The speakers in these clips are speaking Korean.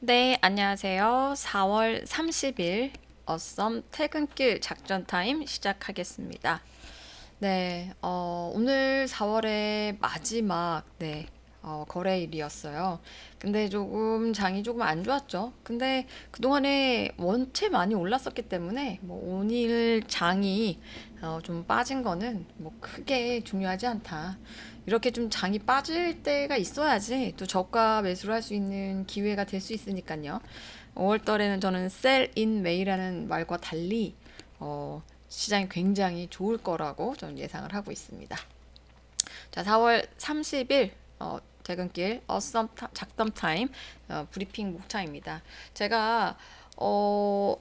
네, 안녕하세요. 4월 30일 어썸 퇴근길 작전 타임 시작하겠습니다. 네, 오늘 4월의 마지막, 거래일이었어요. 근데 장이 조금 안 좋았죠. 근데 그동안에 원체 많이 올랐었기 때문에, 오늘 장이, 좀 빠진 거는 크게 중요하지 않다. 이렇게 좀 장이 빠질 때가 있어야지 또 저가 매수를 할 수 있는 기회가 될 수 있으니까요. 5월 달에는 저는 sell in May라는 말과 달리, 시장이 굉장히 좋을 거라고 저는 예상을 하고 있습니다. 자, 4월 30일 퇴근길 어썸 작덤 타임 브리핑 목차입니다. 제가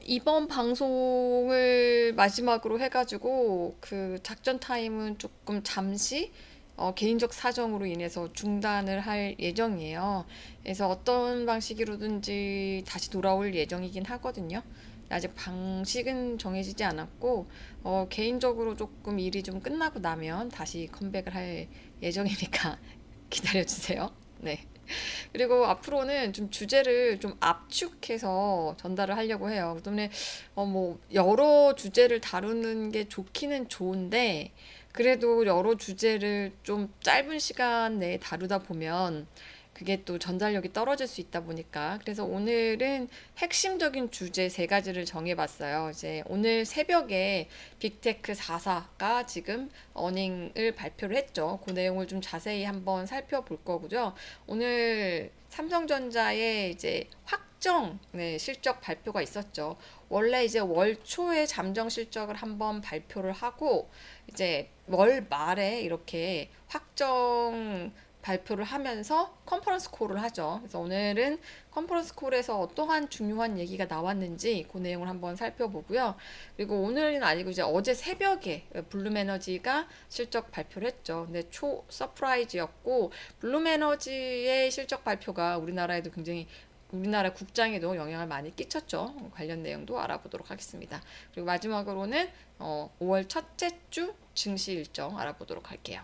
이번 방송을 마지막으로 해가지고 그 작전 타임은 조금 잠시 개인적 사정으로 인해서 중단을 할 예정이에요. 그래서 어떤 방식으로든지 다시 돌아올 예정이긴 하거든요. 아직 방식은 정해지지 않았고, 개인적으로 조금 일이 좀 끝나고 나면 다시 컴백을 할 예정이니까 기다려주세요. 네. 그리고 앞으로는 좀 주제를 좀 압축해서 전달을 하려고 해요. 그 때문에 여러 주제를 다루는 게 좋기는 좋은데 그래도 여러 주제를 좀 짧은 시간 내에 다루다 보면 그게 또 전달력이 떨어질 수 있다 보니까 그래서 오늘은 핵심적인 주제 세 가지를 정해봤어요. 이제 오늘 새벽에 빅테크 4사가 지금 어닝을 발표를 했죠. 그 내용을 좀 자세히 한번 살펴볼 거고요. 오늘 삼성전자의 이제 확정 실적 발표가 있었죠. 원래 이제 월 초에 잠정 실적을 한번 발표를 하고 이제 월 말에 이렇게 확정 발표를 하면서 컨퍼런스 콜을 하죠. 그래서 오늘은 컨퍼런스 콜에서 어떠한 중요한 얘기가 나왔는지 그 내용을 한번 살펴보고요. 그리고 오늘은 아니고 이제 어제 새벽에 블룸에너지가 실적 발표를 했죠. 근데 초 서프라이즈였고 블룸에너지의 실적 발표가 우리나라에도 굉장히 우리나라 국장에도 영향을 많이 끼쳤죠. 관련 내용도 알아보도록 하겠습니다. 그리고 마지막으로는 5월 첫째 주 증시 일정 알아보도록 할게요.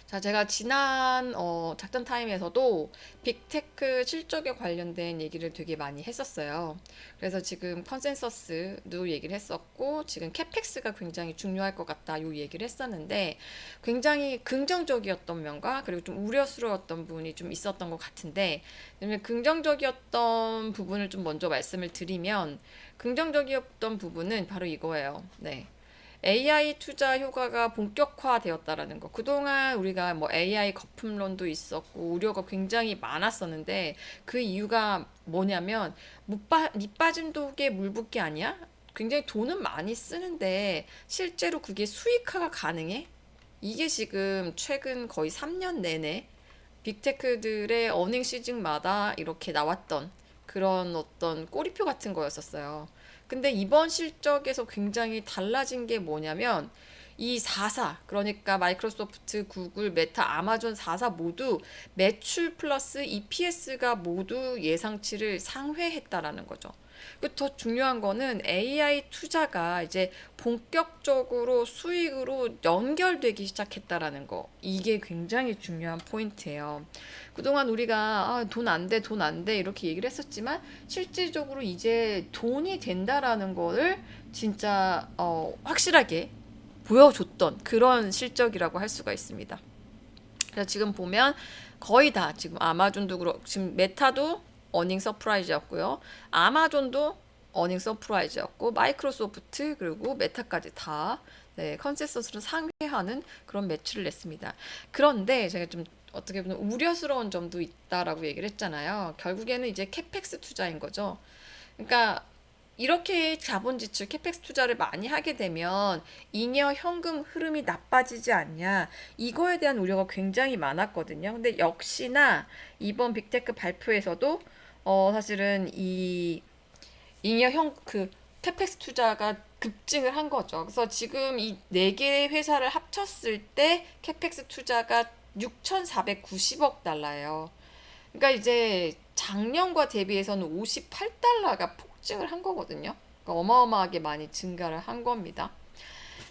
자, 제가 지난 작전 타임에서도 빅테크 실적에 관련된 얘기를 되게 많이 했었어요. 그래서 지금 컨센서스도 얘기를 했었고, 지금 캐펙스가 굉장히 중요할 것 같다, 요 얘기를 했었는데, 굉장히 긍정적이었던 면과, 그리고 좀 우려스러웠던 부분이 좀 있었던 것 같은데, 긍정적이었던 부분을 좀 먼저 말씀을 드리면, 긍정적이었던 부분은 바로 이거예요. 네. AI 투자 효과가 본격화되었다라는 거. 그동안 우리가 AI 거품론도 있었고 우려가 굉장히 많았었는데 그 이유가 뭐냐면 밑 빠진 독에 물 붓기 아니야? 굉장히 돈은 많이 쓰는데 실제로 그게 수익화가 가능해? 이게 지금 최근 거의 3년 내내 빅테크들의 어닝 시즌마다 이렇게 나왔던 그런 어떤 꼬리표 같은 거였었어요. 근데 이번 실적에서 굉장히 달라진 게 뭐냐면 이 4사, 그러니까 마이크로소프트, 구글, 메타, 아마존 4사 모두 매출 플러스 EPS가 모두 예상치를 상회했다라는 거죠. 더 중요한 거는 AI 투자가 이제 본격적으로 수익으로 연결되기 시작했다라는 거. 이게 굉장히 중요한 포인트예요. 그동안 우리가 돈 안 돼, 돈 안 돼 이렇게 얘기를 했었지만 실질적으로 이제 돈이 된다라는 거를 진짜 확실하게 보여줬던 그런 실적이라고 할 수가 있습니다. 그래서 지금 보면 거의 다 지금 아마존도 그렇고 지금 메타도 어닝 서프라이즈였고요. 아마존도 어닝 서프라이즈였고 마이크로소프트 그리고 메타까지 다 컨센서스를 상회하는 그런 매출을 냈습니다. 그런데 제가 좀 어떻게 보면 우려스러운 점도 있다라고 얘기를 했잖아요. 결국에는 이제 캐펙스 투자인 거죠. 그러니까 이렇게 자본 지출, 캐펙스 투자를 많이 하게 되면 잉여 현금 흐름이 나빠지지 않냐. 이거에 대한 우려가 굉장히 많았거든요. 근데 역시나 이번 빅테크 발표에서도 사실은 이 잉여 캐펙스 투자가 급증을 한 거죠. 그래서 지금 이 네 개의 회사를 합쳤을 때 캐펙스 투자가 6,490억 달러예요. 그러니까 이제 작년과 대비해서는 58달러가 폭증을 한 거거든요. 그러니까 어마어마하게 많이 증가를 한 겁니다.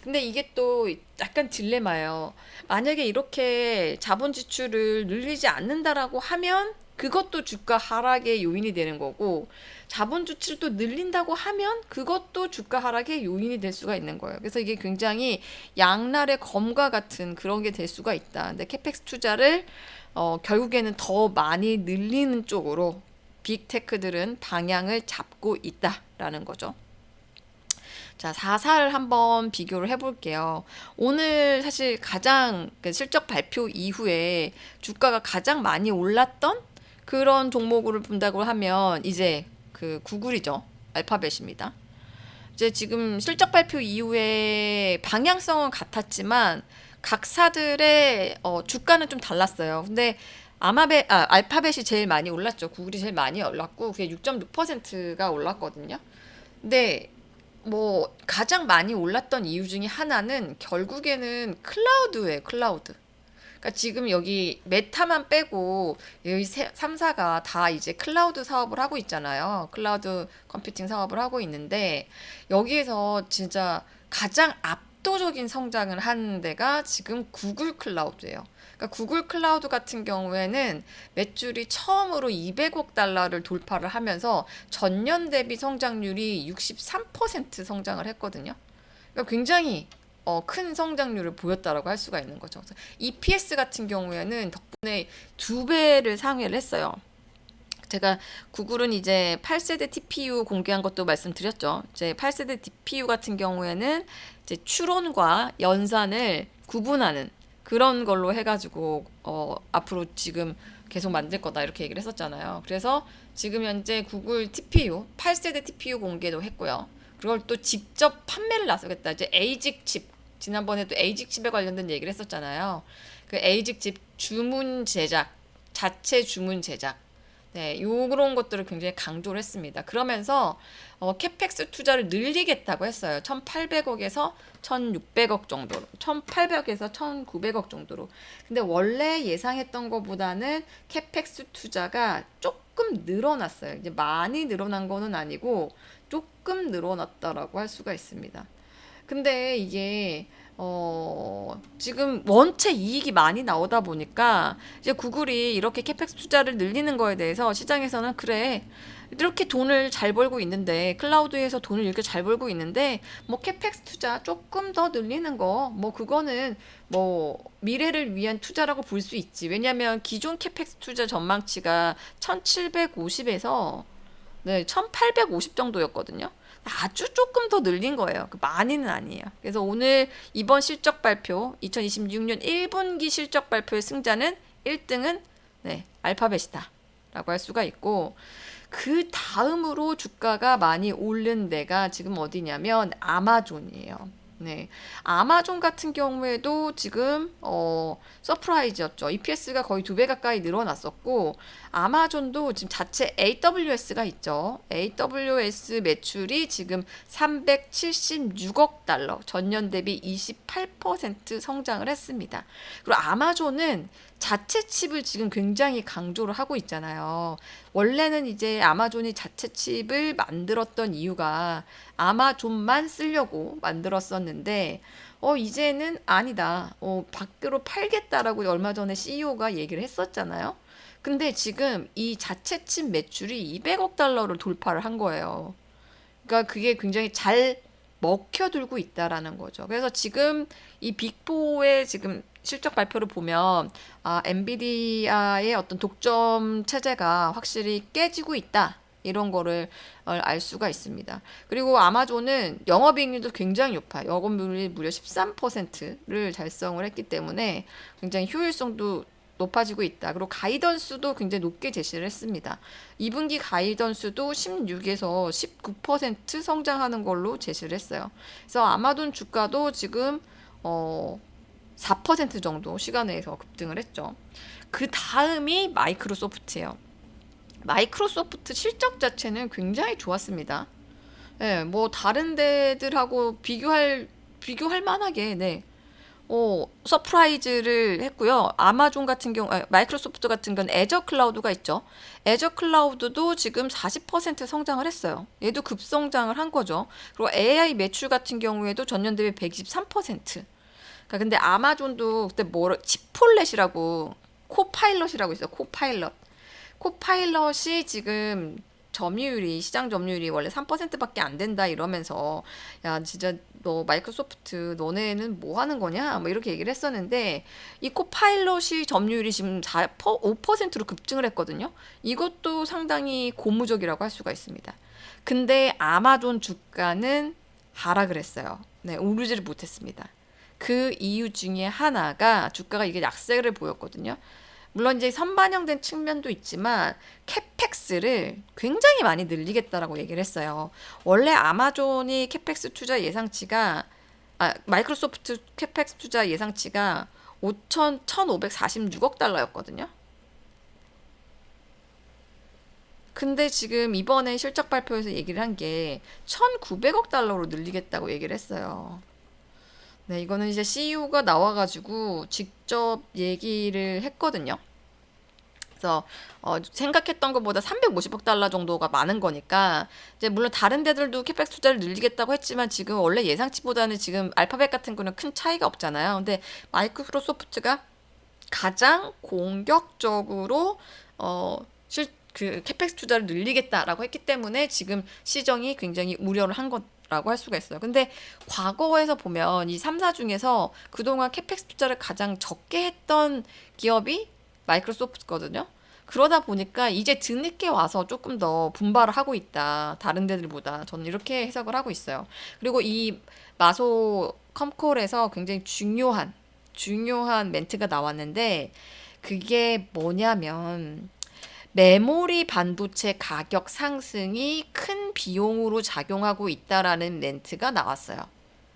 근데 이게 또 약간 딜레마예요. 만약에 이렇게 자본 지출을 늘리지 않는다라고 하면 그것도 주가 하락의 요인이 되는 거고, 자본 주치를 또 늘린다고 하면 그것도 주가 하락의 요인이 될 수가 있는 거예요. 그래서 이게 굉장히 양날의 검과 같은 그런 게 될 수가 있다. 근데 캐펙스 투자를 결국에는 더 많이 늘리는 쪽으로 빅테크들은 방향을 잡고 있다라는 거죠. 자, 4사를 한번 비교를 해볼게요. 오늘 사실 가장 실적 발표 이후에 주가가 가장 많이 올랐던 그런 종목을 본다고 하면 이제 그 구글이죠. 알파벳입니다. 이제 지금 실적 발표 이후에 방향성은 같았지만 각사들의 주가는 좀 달랐어요. 근데 알파벳이 제일 많이 올랐죠. 구글이 제일 많이 올랐고 그게 6.6%가 올랐거든요. 근데 뭐 가장 많이 올랐던 이유 중에 하나는 결국에는 클라우드예요. 클라우드. 그러니까 지금 여기 메타만 빼고 여기 3사가 다 이제 클라우드 사업을 하고 있잖아요. 클라우드 컴퓨팅 사업을 하고 있는데 여기에서 진짜 가장 압도적인 성장을 한 데가 지금 구글 클라우드예요. 그러니까 구글 클라우드 같은 경우에는 매출이 처음으로 200억 달러를 돌파를 하면서 전년 대비 성장률이 63% 성장을 했거든요. 그러니까 굉장히 큰 성장률을 보였다라고 할 수가 있는 거죠. 그래서 EPS 같은 경우에는 덕분에 2배를 상회를 했어요. 제가 구글은 이제 8세대 TPU 공개한 것도 말씀드렸죠. 이제 8세대 TPU 같은 경우에는 이제 추론과 연산을 구분하는 그런 걸로 해가지고 앞으로 지금 계속 만들 거다 이렇게 얘기를 했었잖아요. 그래서 지금 현재 구글 TPU 8세대 TPU 공개도 했고요. 그걸 또 직접 판매를 나서겠다. 이제 에이직 칩 지난번에도 에이직 칩에 관련된 얘기를 했었잖아요. 그 에이직 칩 주문 제작, 자체 주문 제작. 네, 요런 것들을 굉장히 강조를 했습니다. 그러면서 캐펙스 투자를 늘리겠다고 했어요. 1,800억에서 1,600억 정도로, 1,800에서 1,900억 정도로. 근데 원래 예상했던 것보다는 캐펙스 투자가 조금 늘어났어요. 이제 많이 늘어난 거는 아니고 조금 늘어났다라고 할 수가 있습니다. 근데 이게 지금 원체 이익이 많이 나오다 보니까 이제 구글이 이렇게 캐펙스 투자를 늘리는 거에 대해서 시장에서는 그래 이렇게 돈을 잘 벌고 있는데 클라우드에서 돈을 이렇게 잘 벌고 있는데 뭐 캐펙스 투자 조금 더 늘리는 거 뭐 그거는 뭐 미래를 위한 투자라고 볼 수 있지. 왜냐하면 기존 캐펙스 투자 전망치가 1750에서 네, 1850 정도였거든요. 아주 조금 더 늘린 거예요. 많이는 아니에요. 그래서 오늘 이번 실적 발표, 2026년 1분기 실적 발표의 승자는 1등은 네, 알파벳이다. 라고 할 수가 있고, 그 다음으로 주가가 많이 오른 데가 지금 어디냐면 아마존이에요. 네. 아마존 같은 경우에도 지금 서프라이즈였죠. EPS가 거의 2배 가까이 늘어났었고 아마존도 지금 자체 AWS가 있죠. AWS 매출이 지금 376억 달러, 전년 대비 28% 성장을 했습니다. 그리고 아마존은 자체 칩을 지금 굉장히 강조를 하고 있잖아요. 원래는 이제 아마존이 자체 칩을 만들었던 이유가 아마존만 쓰려고 만들었었는데 이제는 아니다. 밖으로 팔겠다라고 얼마 전에 CEO가 얘기를 했었잖아요. 근데 지금 이 자체 칩 매출이 200억 달러를 돌파를 한 거예요. 그러니까 그게 굉장히 잘 먹혀들고 있다라는 거죠. 그래서 지금 이 빅4의 지금 실적 발표를 보면 엔비디아의 어떤 독점 체제가 확실히 깨지고 있다. 이런 거를 알 수가 있습니다. 그리고 아마존은 영업이익률도 굉장히 높아요. 영업이익률이 무려 13%를 달성을 했기 때문에 굉장히 효율성도 높아지고 있다. 그리고 가이던스도 굉장히 높게 제시를 했습니다. 2분기 가이던스도 16에서 19% 성장하는 걸로 제시를 했어요. 그래서 아마존 주가도 지금 4% 정도 시간 내에서 급등을 했죠. 그 다음이 마이크로소프트예요. 마이크로소프트 실적 자체는 굉장히 좋았습니다. 네, 뭐 다른 데들하고 비교할 만하게 네. 서프라이즈를 했고요. 아마존 같은 경우, 마이크로소프트 같은 경우는 애저 클라우드가 있죠. 애저 클라우드도 지금 40% 성장을 했어요. 얘도 급성장을 한 거죠. 그리고 AI 매출 같은 경우에도 전년 대비 123%. 그러니까 근데 아마존도 그때 치폴렛이라고 코파일럿이라고 있어요. 코파일럿. 코파일럿이 지금 점유율이 시장 점유율이 원래 3%밖에 안 된다 이러면서 야 진짜 너 마이크로소프트 너네는 뭐 하는 거냐 뭐 이렇게 얘기를 했었는데 이 코파일럿이 점유율이 지금 5%로 급증을 했거든요. 이것도 상당히 고무적이라고 할 수가 있습니다. 근데 아마존 주가는 하락을 했어요. 네, 오르지를 못했습니다. 그 이유 중에 하나가 주가가 이게 약세를 보였거든요. 물론 이제 선반영된 측면도 있지만 캐펙스를 굉장히 많이 늘리겠다라고 얘기를 했어요. 원래 아마존이 캐펙스 투자 예상치가 마이크로소프트 캐펙스 투자 예상치가 1,546억 달러였거든요. 근데 지금 이번에 실적 발표에서 얘기를 한 게 1,900억 달러로 늘리겠다고 얘기를 했어요. 네, 이거는 이제 CEO가 나와가지고 직접 얘기를 했거든요. 그래서 생각했던 것보다 350억 달러 정도가 많은 거니까 이제 물론 다른 데들도 캐펙스 투자를 늘리겠다고 했지만 지금 원래 예상치보다는 지금 알파벳 같은 거는 큰 차이가 없잖아요. 근데 마이크로소프트가 가장 공격적으로 그 캐펙스 투자를 늘리겠다라고 했기 때문에 지금 시정이 굉장히 우려를 한 거라고 할 수가 있어요. 근데 과거에서 보면 이 3사 중에서 그동안 캐펙스 투자를 가장 적게 했던 기업이 마이크로소프트거든요. 그러다 보니까 이제 뒤늦게 와서 조금 더 분발을 하고 있다. 다른 데들보다. 저는 이렇게 해석을 하고 있어요. 그리고 이 마소 컴콜에서 굉장히 중요한 멘트가 나왔는데 그게 뭐냐면 메모리 반도체 가격 상승이 큰 비용으로 작용하고 있다라는 멘트가 나왔어요.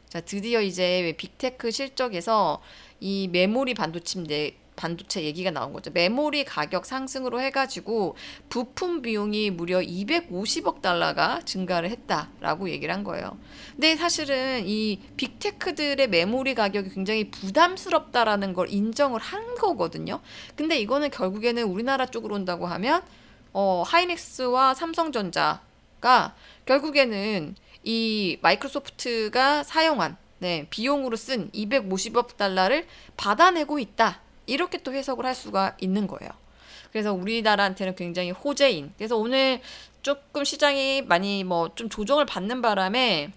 자, 드디어 이제 빅테크 실적에서 이 메모리 반도체 얘기가 나온 거죠. 메모리 가격 상승으로 해가지고 부품 비용이 무려 250억 달러가 증가를 했다라고 얘기를 한 거예요. 근데 사실은 이 빅테크들의 메모리 가격이 굉장히 부담스럽다라는 걸 인정을 한 거거든요. 근데 이거는 결국에는 우리나라 쪽으로 온다고 하면 하이닉스와 삼성전자가 결국에는 이 마이크로소프트가 사용한 비용으로 쓴 250억 달러를 받아내고 있다. 이렇게 또 해석을 할 수가 있는 거예요. 그래서 우리나라한테는 굉장히 호재인. 그래서 오늘 조금 시장이 많이 뭐 좀 조정을 받는 바람에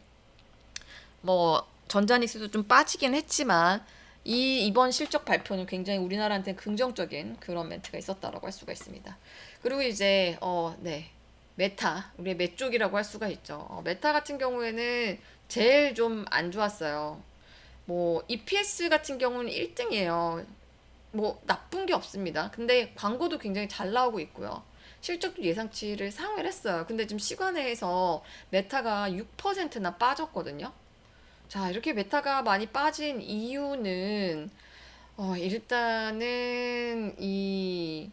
뭐 전자닉스도 좀 빠지긴 했지만 이번 실적 발표는 굉장히 우리나라한테 긍정적인 그런 멘트가 있었다라고 할 수가 있습니다. 그리고 이제 메타 우리의 메쪽이라고 할 수가 있죠. 메타 같은 경우에는 제일 좀 안 좋았어요. 뭐 EPS 같은 경우는 1등이에요. 뭐 나쁜 게 없습니다. 근데 광고도 굉장히 잘 나오고 있고요. 실적도 예상치를 상회를 했어요. 근데 지금 시간에서 메타가 6%나 빠졌거든요. 자, 이렇게 메타가 많이 빠진 이유는 일단은 이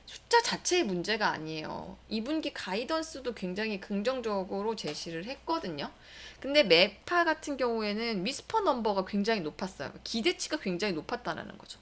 숫자 자체의 문제가 아니에요. 2분기 가이던스도 굉장히 긍정적으로 제시를 했거든요. 근데 메파 같은 경우에는 위스퍼 넘버가 굉장히 높았어요. 기대치가 굉장히 높았다는 거죠.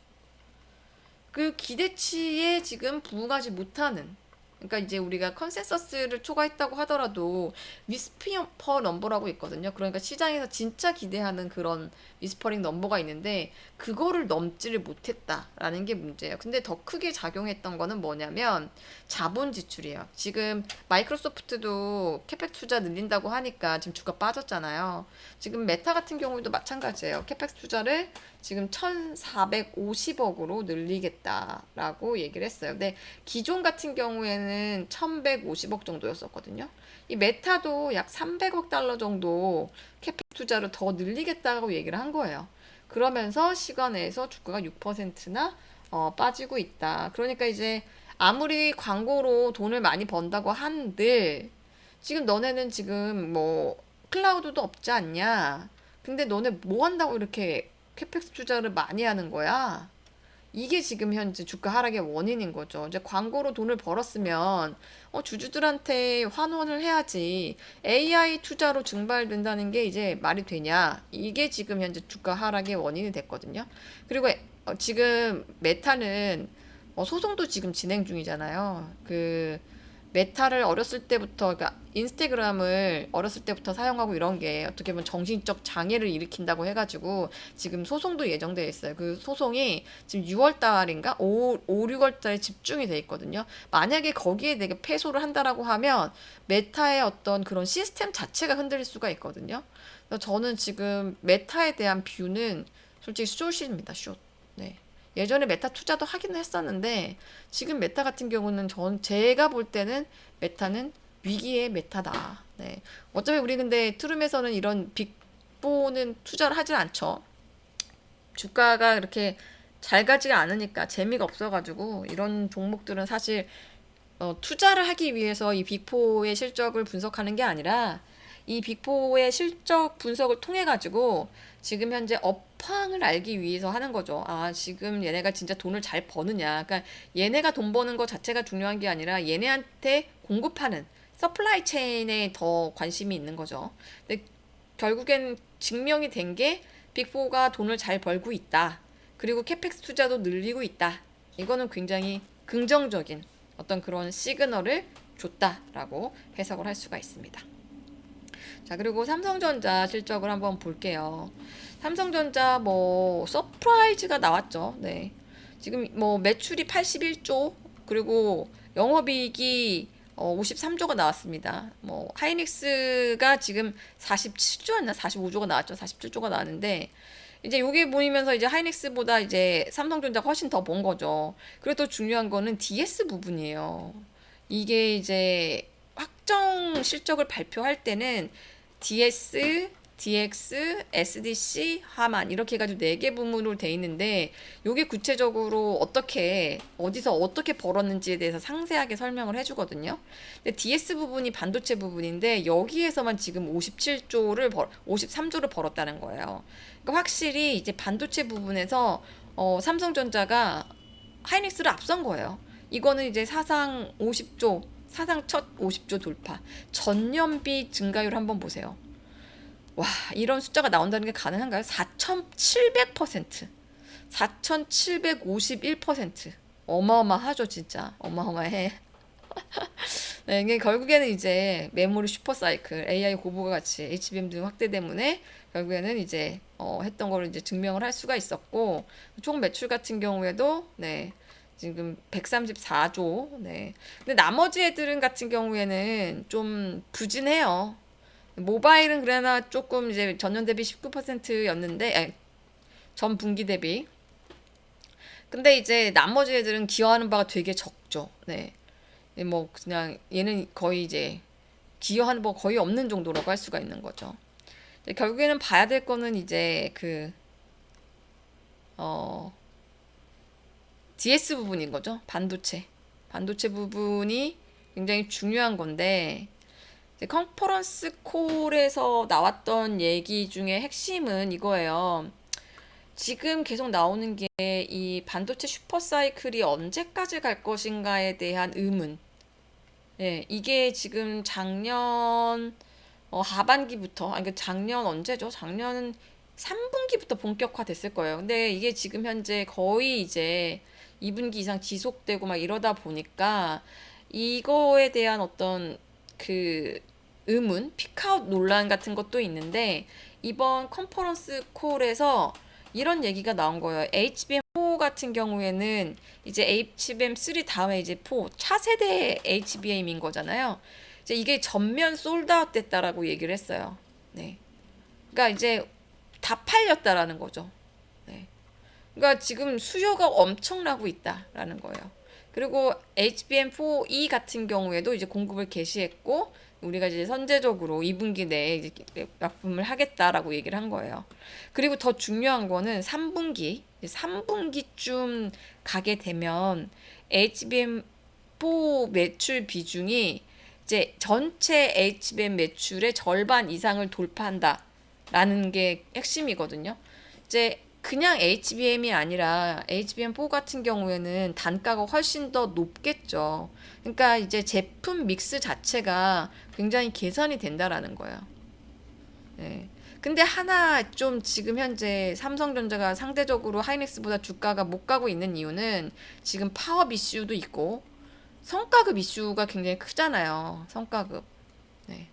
그 기대치에 지금 부응하지 못하는 그러니까 이제 우리가 컨센서스를 초과했다고 하더라도 위스퍼 넘버라고 있거든요. 그러니까 시장에서 진짜 기대하는 그런 위스퍼링 넘버가 있는데 그거를 넘지를 못했다라는 게 문제예요. 근데 더 크게 작용했던 거는 뭐냐면 자본 지출이에요. 지금 마이크로소프트도 캐펙 투자 늘린다고 하니까 지금 주가 빠졌잖아요. 지금 메타 같은 경우도 마찬가지예요. 캐펙 투자를 지금 1,450억으로 늘리겠다라고 얘기를 했어요. 근데 기존 같은 경우에는 1,150억 정도였었거든요. 이 메타도 약 300억 달러 정도 캐펙 투자를 더 늘리겠다고 얘기를 한 거예요. 그러면서 시간에서 주가가 6%나 빠지고 있다. 그러니까 이제 아무리 광고로 돈을 많이 번다고 한들 지금 너네는 지금 뭐 클라우드도 없지 않냐? 근데 너네 뭐 한다고 이렇게 캐펙스 투자를 많이 하는 거야? 이게 지금 현재 주가 하락의 원인인 거죠. 이제 광고로 돈을 벌었으면 주주들한테 환원을 해야지 AI 투자로 증발된다는 게 이제 말이 되냐? 이게 지금 현재 주가 하락의 원인이 됐거든요. 그리고 지금 메타는 소송도 지금 진행 중이잖아요. 그 메타를 어렸을 때부터, 그러니까 인스타그램을 어렸을 때부터 사용하고 이런 게 어떻게 보면 정신적 장애를 일으킨다고 해가지고 지금 소송도 예정돼 있어요. 그 소송이 지금 6월 달인가? 6월 달에 집중이 돼 있거든요. 만약에 거기에 내가 패소를 한다라고 하면 메타의 어떤 그런 시스템 자체가 흔들릴 수가 있거든요. 그래서 저는 지금 메타에 대한 뷰는 솔직히 숏입니다, 숏. 네. 예전에 메타 투자도 하기는 했었는데 지금 메타 같은 경우는 제가 볼 때는 메타는 위기의 메타다. 네. 어차피 우리 근데 트룸에서는 이런 빅4는 투자를 하질 않죠. 주가가 그렇게 잘 가지가 않으니까 재미가 없어가지고 이런 종목들은 사실 투자를 하기 위해서 이 빅4의 실적을 분석하는 게 아니라 이 빅4의 실적 분석을 통해 가지고 지금 현재 업황을 알기 위해서 하는 거죠. 아, 지금 얘네가 진짜 돈을 잘 버느냐. 그러니까 얘네가 돈 버는 것 자체가 중요한 게 아니라 얘네한테 공급하는 서플라이 체인에 더 관심이 있는 거죠. 근데 결국엔 증명이 된 게 빅4가 돈을 잘 벌고 있다. 그리고 캐펙스 투자도 늘리고 있다. 이거는 굉장히 긍정적인 어떤 그런 시그널을 줬다라고 해석을 할 수가 있습니다. 자, 그리고 삼성전자 실적을 한번 볼게요. 삼성전자 뭐 서프라이즈가 나왔죠. 네. 지금 뭐 매출이 81조, 그리고 영업이익이 53조가 나왔습니다. 뭐 하이닉스가 지금 47조였나 45조가 나왔죠. 47조가 나왔는데 이제 요게 보이면서 이제 하이닉스보다 이제 삼성전자가 훨씬 더 본 거죠. 그리고 또 중요한 거는 DS 부분이에요. 이게 이제 확정 실적을 발표할 때는 DS, DX, SDC, 하만 이렇게 해가지고 4개 부문으로 돼 있는데 요게 구체적으로 어디서 어떻게 벌었는지에 대해서 상세하게 설명을 해주거든요. 근데 DS 부분이 반도체 부분인데 여기에서만 지금 53조를 벌었다는 거예요. 그러니까 확실히 이제 반도체 부분에서 삼성전자가 하이닉스를 앞선 거예요. 이거는 이제 사상 첫 50조 돌파. 전년비 증가율 한번 보세요. 와, 이런 숫자가 나온다는 게 가능한가요? 4,700%. 4,751%. 어마어마하죠, 진짜. 어마어마해. 네, 이게 결국에는 이제 메모리 슈퍼사이클, AI 고부가 같이 HBM 등 확대 때문에 결국에는 이제 했던 거를 이제 증명을 할 수가 있었고 총 매출 같은 경우에도 네. 지금 134조. 네. 근데 나머지 애들은 같은 경우에는 좀 부진해요. 모바일은 그래나 조금 이제 전년 대비 19%였는데, 전 분기 대비. 근데 이제 나머지 애들은 기여하는 바가 되게 적죠. 네. 뭐 그냥 얘는 거의 이제 기여하는 바 거의 없는 정도라고 할 수가 있는 거죠. 결국에는 봐야 될 거는 이제 어, DS 부분인 거죠. 반도체. 반도체 부분이 굉장히 중요한 건데, 컨퍼런스 콜에서 나왔던 얘기 중에 핵심은 이거예요. 지금 계속 나오는 게 이 반도체 슈퍼사이클이 언제까지 갈 것인가에 대한 의문. 예, 이게 지금 작년 하반기부터, 아니, 작년 언제죠? 작년 3분기부터 본격화됐을 거예요. 근데 이게 지금 현재 거의 이제 2분기 이상 지속되고 막 이러다 보니까 이거에 대한 어떤 그 의문, 피크아웃 논란 같은 것도 있는데 이번 컨퍼런스 콜에서 이런 얘기가 나온 거예요. HBM4 같은 경우에는 이제 HBM3 다음에 이제 4 차세대 HBM인 거잖아요. 이제 이게 전면 솔드아웃 됐다라고 얘기를 했어요. 네. 그러니까 이제 다 팔렸다라는 거죠. 네. 그러니까 지금 수요가 엄청나고 있다라는 거예요. 그리고 HBM4E 같은 경우에도 이제 공급을 개시했고 우리가 이제 선제적으로 2분기 내에 이제 납품을 하겠다라고 얘기를 한 거예요. 그리고 더 중요한 거는 3분기쯤 가게 되면 HBM4 매출 비중이 이제 전체 HBM 매출의 절반 이상을 돌파한다라는 게 핵심이거든요. 이제 그냥 HBM이 아니라 HBM4 같은 경우에는 단가가 훨씬 더 높겠죠. 그러니까 이제 제품 믹스 자체가 굉장히 개선이 된다라는 거예요. 네. 근데 하나 좀 지금 현재 삼성전자가 상대적으로 하이닉스보다 주가가 못 가고 있는 이유는 지금 파업 이슈도 있고 성과급 이슈가 굉장히 크잖아요. 성과급. 네.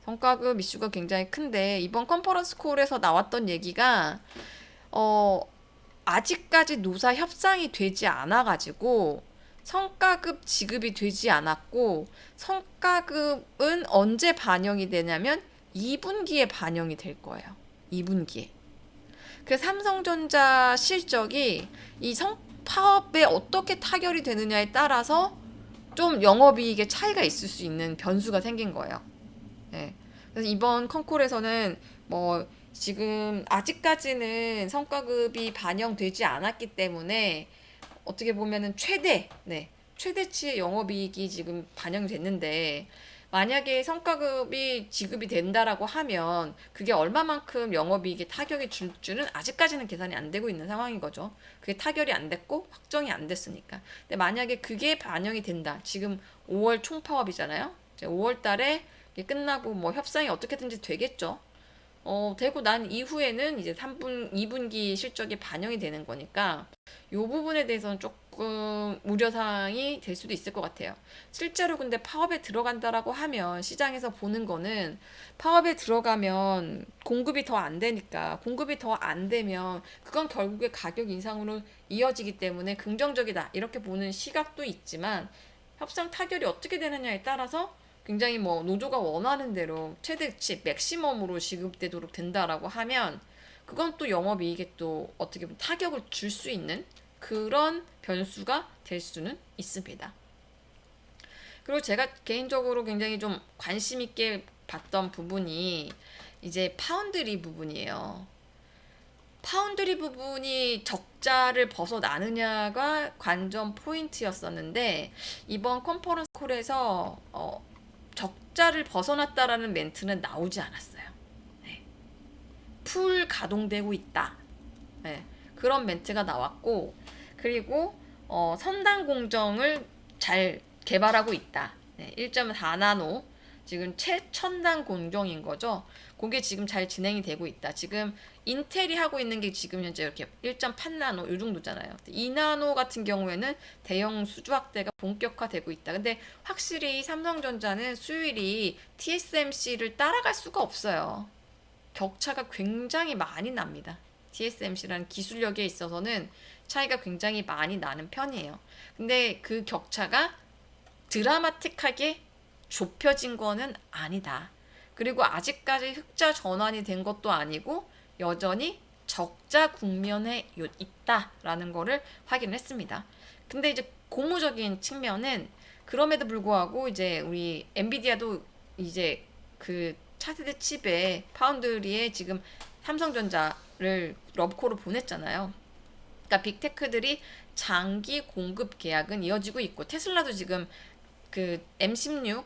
성과급 이슈가 굉장히 큰데 이번 컨퍼런스 콜에서 나왔던 얘기가 어, 아직까지 노사 협상이 되지 않아 가지고 성과급 지급이 되지 않았고 성과급은 언제 반영이 되냐면 2분기에 반영이 될 거예요. 2분기에. 그래서 삼성전자 실적이 이 파업에 어떻게 타결이 되느냐에 따라서 좀 영업이익에 차이가 있을 수 있는 변수가 생긴 거예요. 네. 그래서 이번 컨콜에서는 뭐 지금 아직까지는 성과급이 반영되지 않았기 때문에 어떻게 보면은 최대치의 영업이익이 지금 반영이 됐는데 만약에 성과급이 지급이 된다라고 하면 그게 얼마만큼 영업이익에 타격이 줄 줄은 아직까지는 계산이 안 되고 있는 상황인 거죠. 그게 타결이 안 됐고 확정이 안 됐으니까. 근데 만약에 그게 반영이 된다. 지금 5월 총파업이잖아요. 이제 5월 달에 끝나고 뭐 협상이 어떻게든지 되겠죠. 되고 난 이후에는 이제 2분기 실적이 반영이 되는 거니까 이 부분에 대해서는 조금 우려사항이 될 수도 있을 것 같아요. 실제로 근데 파업에 들어간다라고 하면 시장에서 보는 거는 파업에 들어가면 공급이 더 안 되니까 공급이 더 안 되면 그건 결국에 가격 인상으로 이어지기 때문에 긍정적이다 이렇게 보는 시각도 있지만 협상 타결이 어떻게 되느냐에 따라서 굉장히 뭐 노조가 원하는 대로 최대치 맥시멈으로 지급되도록 된다라고 하면 그건 또 영업이익에 또 어떻게 보면 타격을 줄 수 있는 그런 변수가 될 수는 있습니다. 그리고 제가 개인적으로 굉장히 좀 관심 있게 봤던 부분이 이제 파운드리 부분이에요. 파운드리 부분이 적자를 벗어나느냐가 관전 포인트였었는데 이번 컨퍼런스 콜에서 적자를 벗어났다라는 멘트는 나오지 않았어요. 네. 풀 가동되고 있다. 네. 그런 멘트가 나왔고 그리고 선단 공정을 잘 개발하고 있다. 네. 1.4나노 지금 최첨단 공정인 거죠. 그게 지금 잘 진행이 되고 있다. 지금 인텔이 하고 있는 게 지금 현재 이렇게 1.8나노 이 정도잖아요. 2나노 같은 경우에는 대형 수주 확대가 본격화되고 있다. 근데 확실히 삼성전자는 수율이 TSMC를 따라갈 수가 없어요. 격차가 굉장히 많이 납니다. TSMC라는 기술력에 있어서는 차이가 굉장히 많이 나는 편이에요. 근데 그 격차가 드라마틱하게 좁혀진 거는 아니다. 그리고 아직까지 흑자 전환이 된 것도 아니고 여전히 적자 국면에 있다라는 거를 확인했습니다. 근데 이제 고무적인 측면은 그럼에도 불구하고 이제 우리 엔비디아도 이제 그 차세대 칩에 파운드리에 지금 삼성전자를 러브콜을 보냈잖아요. 그러니까 빅테크들이 장기 공급 계약은 이어지고 있고 테슬라도 지금 그 M16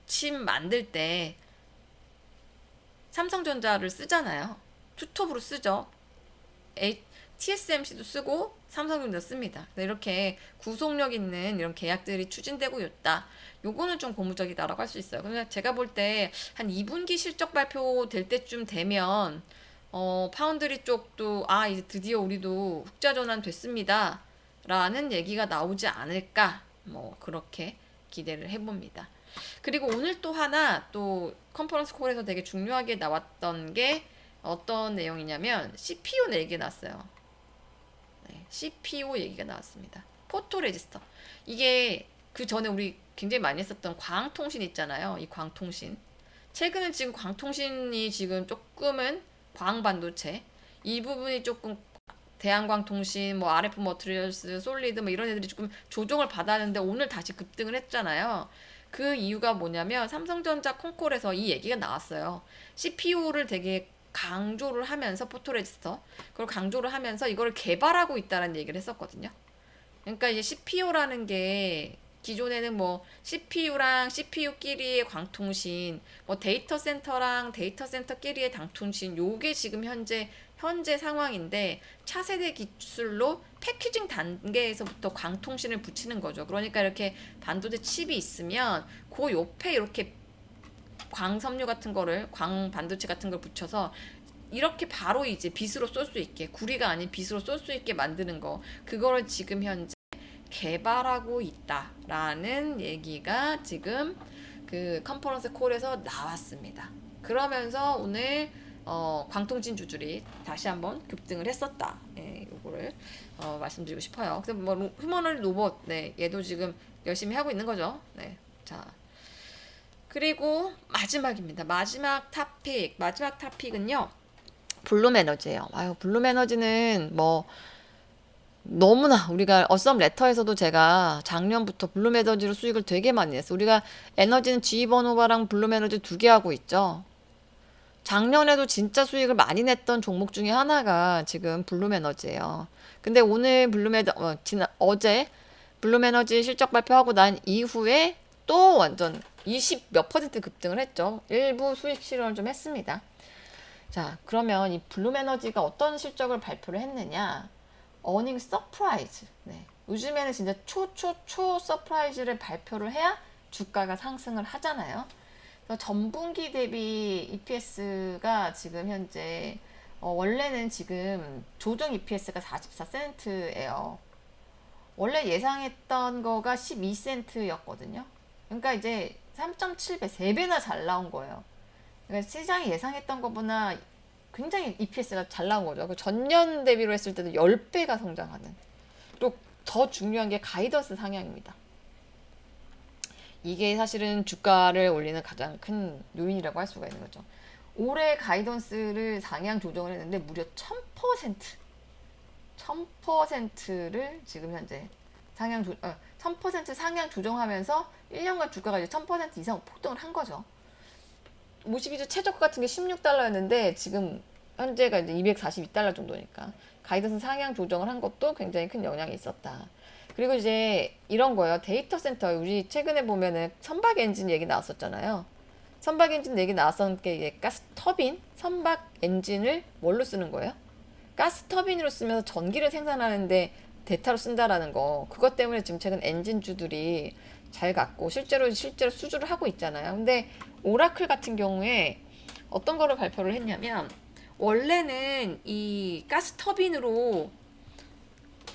칩 만들 때 삼성전자를 쓰잖아요. 투톱으로 쓰죠. TSMC도 쓰고 삼성전자 씁니다. 이렇게 구속력 있는 이런 계약들이 추진되고 있다. 요거는 좀 고무적이다라고 할 수 있어요. 근데 제가 볼 때 한 2분기 실적 발표 될 때쯤 되면 파운드리 쪽도 이제 드디어 우리도 흑자 전환 됐습니다. 라는 얘기가 나오지 않을까 뭐 그렇게 기대를 해봅니다. 그리고 오늘 또 하나 또 컨퍼런스 콜에서 되게 중요하게 나왔던 게 어떤 내용이냐면 CPU 얘기가 나왔어요. 네, CPU 얘기가 나왔습니다. 포토 레지스터. 이게 그 전에 우리 굉장히 많이 했었던 광통신 있잖아요. 이 광통신. 최근에 지금 광통신이 지금 조금은 광반도체 이 부분이 조금 대한광통신, 뭐 RF 머티리얼스, 솔리드 뭐 이런 애들이 조금 조정을 받았는데 오늘 다시 급등을 했잖아요. 그 이유가 뭐냐면 삼성전자 콘콜에서 이 얘기가 나왔어요. CPU를 되게 강조를 하면서 포토레지스터 그걸 강조를 하면서 이걸 개발하고 있다는 얘기를 했었거든요. 그러니까 이제 CPU라는 게 기존에는 뭐 CPU랑 CPU끼리의 광통신, 뭐 데이터 센터랑 데이터 센터끼리의 당통신, 요게 지금 현재 상황인데 차세대 기술로 패키징 단계에서부터 광통신을 붙이는 거죠. 그러니까 이렇게 반도체 칩이 있으면 그 옆에 이렇게 광섬유 같은 거를 광 반도체 같은 걸 붙여서 이렇게 바로 이제 빛으로 쏠 수 있게 구리가 아닌 빛으로 쏠 수 있게 만드는 거 그거를 지금 현재 개발하고 있다라는 얘기가 지금 그 컨퍼런스 콜에서 나왔습니다. 그러면서 오늘 광통진 주줄이 다시 한번 급등을 했었다. 예, 요거를 말씀드리고 싶어요. 근데 뭐 휴머노id 로봇, 네, 얘도 지금 열심히 하고 있는 거죠. 네, 자 그리고 마지막입니다. 마지막 타픽은요. 블룸 에너지예요. 아유, 블룸 에너지는 뭐 너무나 우리가 어썸 레터에서도 제가 작년부터 블룸 에너지로 수익을 되게 많이 했어. 우리가 에너지는 GE버노바랑 블룸 에너지 두 개 하고 있죠. 작년에도 진짜 수익을 많이 냈던 종목 중에 하나가 지금 블룸 에너지예요. 근데 오늘 어제 블룸 에너지 실적 발표하고 난 이후에 또 완전 20 몇 퍼센트 급등을 했죠. 일부 수익 실현을 좀 했습니다. 자, 그러면 이 블룸 에너지가 어떤 실적을 발표를 했느냐? 어닝 서프라이즈. 네. 요즘에는 진짜 초 서프라이즈를 발표를 해야 주가가 상승을 하잖아요. 그래서 전분기 대비 EPS가 지금 현재 원래는 지금 조정 EPS가 44센트예요. 원래 예상했던 거가 12센트였거든요. 그러니까 이제 3.7배, 3배나 잘 나온 거예요. 그러니까 시장이 예상했던 것보다 굉장히 EPS가 잘 나온 거죠. 그 전년 대비로 했을 때도 10배가 성장하는. 또 더 중요한 게 가이던스 상향입니다. 이게 사실은 주가를 올리는 가장 큰 요인이라고 할 수가 있는 거죠. 올해 가이던스를 상향 조정을 했는데 무려 1000%를 지금 현재 1000% 상향 조정하면서 1년간 주가가 이제 1000% 이상 폭등을 한 거죠. 52주 최저가 같은 게 16달러였는데 지금 현재가 이제 242달러 정도니까 가이던스 상향 조정을 한 것도 굉장히 큰 영향이 있었다. 그리고 이제 이런 거예요. 데이터 센터 우리 최근에 보면은 선박 엔진 얘기 나왔었잖아요. 선박 엔진 얘기 나왔었던 게 이게 가스 터빈 선박 엔진을 뭘로 쓰는 거예요? 가스 터빈으로 쓰면서 전기를 생산하는데 데이터로 쓴다라는 거. 그것 때문에 지금 최근 엔진주들이 잘 갔고 실제로 수주를 하고 있잖아요. 근데 오라클 같은 경우에 어떤 거를 발표를 했냐면 원래는 이 가스 터빈으로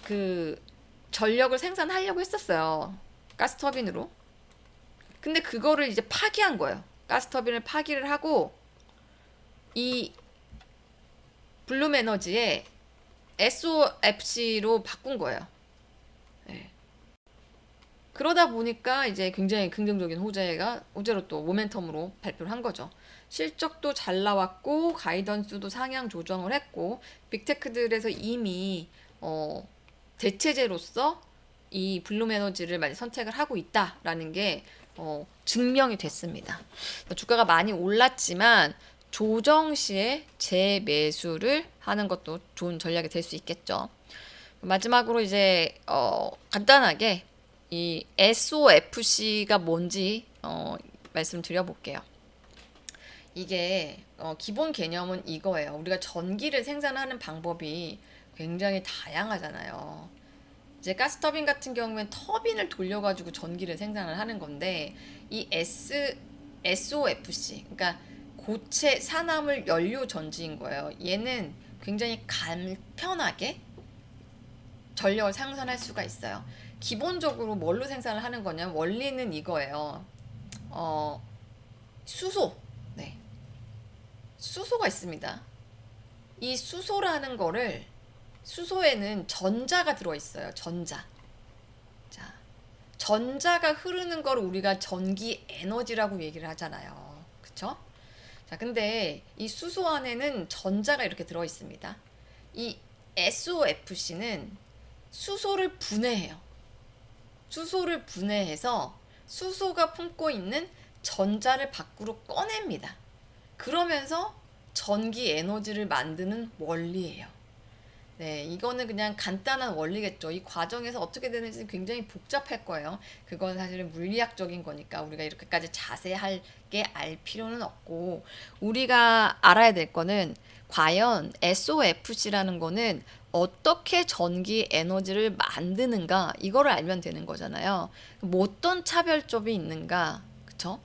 그 전력을 생산하려고 했었어요. 가스 터빈으로. 근데 그거를 이제 파기한 거예요. 가스 터빈을 파기를 하고 이 블룸 에너지에 SOFC로 바꾼 거예요. 네. 그러다 보니까 이제 굉장히 긍정적인 호재로 또 모멘텀으로 발표를 한 거죠. 실적도 잘 나왔고 가이던스도 상향 조정을 했고 빅테크들에서 이미 대체제로서 이 블룸 에너지를 많이 선택을 하고 있다라는 게 증명이 됐습니다. 주가가 많이 올랐지만 조정 시에 재매수를 하는 것도 좋은 전략이 될 수 있겠죠. 마지막으로 이제 간단하게 이 SOFC가 뭔지 말씀드려볼게요. 이게 기본 개념은 이거예요. 우리가 전기를 생산하는 방법이 굉장히 다양하잖아요. 이제 가스터빈 같은 경우엔 터빈을 돌려가지고 전기를 생산을 하는 건데 이 SOFC, 그러니까 고체 산화물 연료 전지인 거예요. 얘는 굉장히 간편하게 전력을 생산할 수가 있어요. 기본적으로 뭘로 생산을 하는 거냐면 원리는 이거예요. 수소. 네. 수소가 있습니다. 이 수소라는 거를 수소에는 전자가 들어있어요. 전자. 자, 전자가 흐르는 걸 우리가 전기 에너지라고 얘기를 하잖아요. 그쵸? 자, 근데 이 수소 안에는 전자가 이렇게 들어있습니다. 이 SOFC는 수소를 분해해요. 수소를 분해해서 수소가 품고 있는 전자를 밖으로 꺼냅니다. 그러면서 전기 에너지를 만드는 원리예요. 네, 이거는 그냥 간단한 원리겠죠. 이 과정에서 어떻게 되는지 굉장히 복잡할 거예요. 그건 사실은 물리학적인 거니까 우리가 이렇게까지 자세하게 알 필요는 없고, 우리가 알아야 될 거는 과연 SOFC라는 거는 어떻게 전기 에너지를 만드는가, 이거를 알면 되는 거잖아요. 뭐 어떤 차별점이 있는가, 그쵸?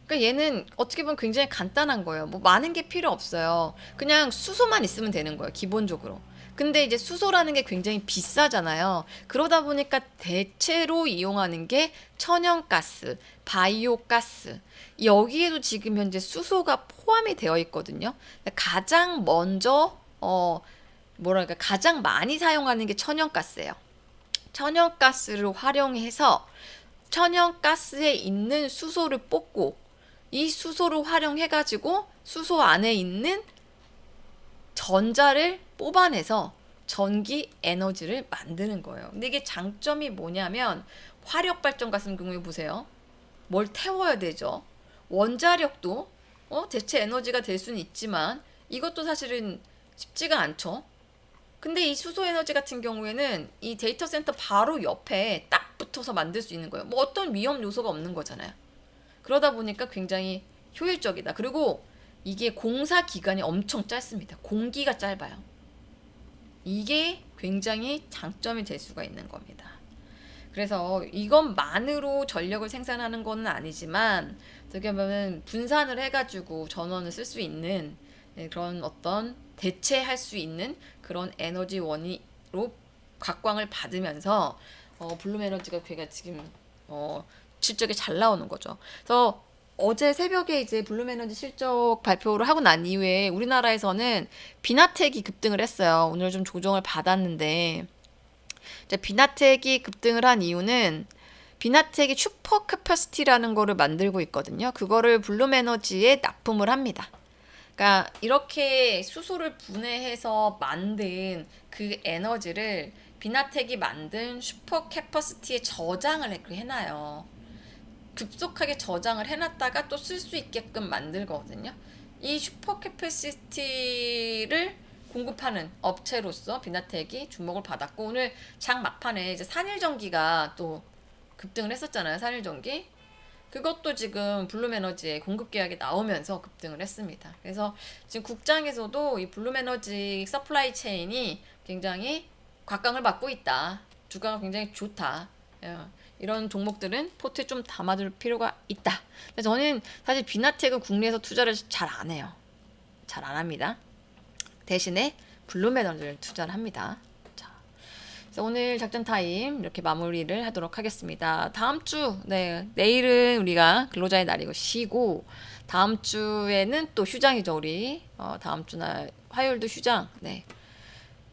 그러니까 얘는 어떻게 보면 굉장히 간단한 거예요. 뭐 많은 게 필요 없어요. 그냥 수소만 있으면 되는 거예요, 기본적으로. 근데 이제 수소라는 게 굉장히 비싸잖아요. 그러다 보니까 대체로 이용하는 게 천연가스, 바이오가스. 여기에도 지금 현재 수소가 포함이 되어 있거든요. 가장 먼저 뭐랄까 가장 많이 사용하는 게 천연가스예요. 천연가스를 활용해서 천연가스에 있는 수소를 뽑고 이 수소를 활용해가지고 수소 안에 있는 전자를 뽑아내서 전기 에너지를 만드는 거예요. 근데 이게 장점이 뭐냐면 화력발전 같은 경우에 보세요. 뭘 태워야 되죠. 원자력도 대체 에너지가 될 수는 있지만 이것도 사실은 쉽지가 않죠. 근데 이 수소 에너지 같은 경우에는 이 데이터 센터 바로 옆에 딱 붙어서 만들 수 있는 거예요. 뭐 어떤 위험 요소가 없는 거잖아요. 그러다 보니까 굉장히 효율적이다. 그리고 이게 공사 기간이 엄청 짧습니다. 공기가 짧아요. 이게 굉장히 장점이 될 수가 있는 겁니다. 그래서 이것만으로 전력을 생산하는 건 아니지만 어떻게 보면 분산을 해가지고 전원을 쓸 수 있는 그런 어떤 대체할 수 있는 그런 에너지 원으로 각광을 받으면서 블룸 에너지가 걔가 지금 실적이 잘 나오는 거죠. 그래서 어제 새벽에 이제 블룸 에너지 실적 발표를 하고 난 이후에 우리나라에서는 비나텍이 급등을 했어요. 오늘 좀 조정을 받았는데 이제 비나텍이 급등을 한 이유는 비나텍이 슈퍼 캐퍼시티라는 거를 만들고 있거든요. 그거를 블룸 에너지에 납품을 합니다. 그러니까 이렇게 수소를 분해해서 만든 그 에너지를 비나텍이 만든 슈퍼 캐퍼시티에 저장을 해놔요. 급속하게 저장을 해놨다가 또 쓸 수 있게끔 만들거든요. 이 슈퍼 캐퍼시티를 공급하는 업체로서 비나텍이 주목을 받았고 오늘 장 막판에 이제 산일전기가 또 급등을 했었잖아요. 산일전기. 그것도 지금 블룸에너지의 공급 계약이 나오면서 급등을 했습니다. 그래서 지금 국장에서도 이 블룸에너지 서플라이 체인이 굉장히 곽강을 받고 있다. 주가가 굉장히 좋다. 이런 종목들은 포트에 좀 담아둘 필요가 있다. 근데 저는 사실 비나텍은 국내에서 투자를 잘 안 해요. 잘 안 합니다. 대신에 블룸에너지를 투자를 합니다. 자, 그래서 오늘 작전 타임 이렇게 마무리를 하도록 하겠습니다. 다음 주, 내일은 우리가 근로자의 날이고 쉬고 다음 주에는 또 휴장이죠 우리. 다음 주날 화요일도 휴장. 네.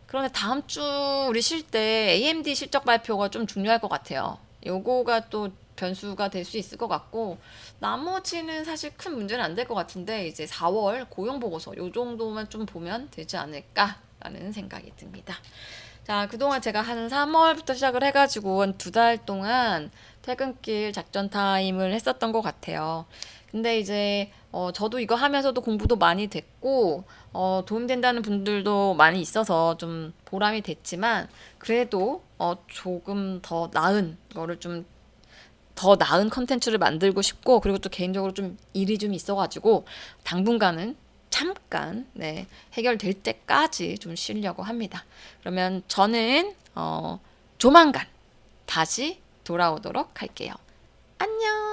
그런데 다음 주 우리 쉴 때 AMD 실적 발표가 좀 중요할 것 같아요. 요거가 또 변수가 될 수 있을 것 같고 나머지는 사실 큰 문제는 안 될 것 같은데 이제 4월 고용보고서 요 정도만 좀 보면 되지 않을까라는 생각이 듭니다. 자, 그동안 제가 한 3월부터 시작을 해가지고 한 2달 동안 퇴근길 작전 타임을 했었던 것 같아요. 근데 이제 저도 이거 하면서도 공부도 많이 됐고 도움된다는 분들도 많이 있어서 좀 보람이 됐지만 그래도 조금 더 나은 거를 좀 더 나은 컨텐츠를 만들고 싶고 그리고 또 개인적으로 좀 일이 좀 있어가지고 당분간은 잠깐 해결될 때까지 좀 쉬려고 합니다. 그러면 저는 조만간 다시 돌아오도록 할게요. 안녕.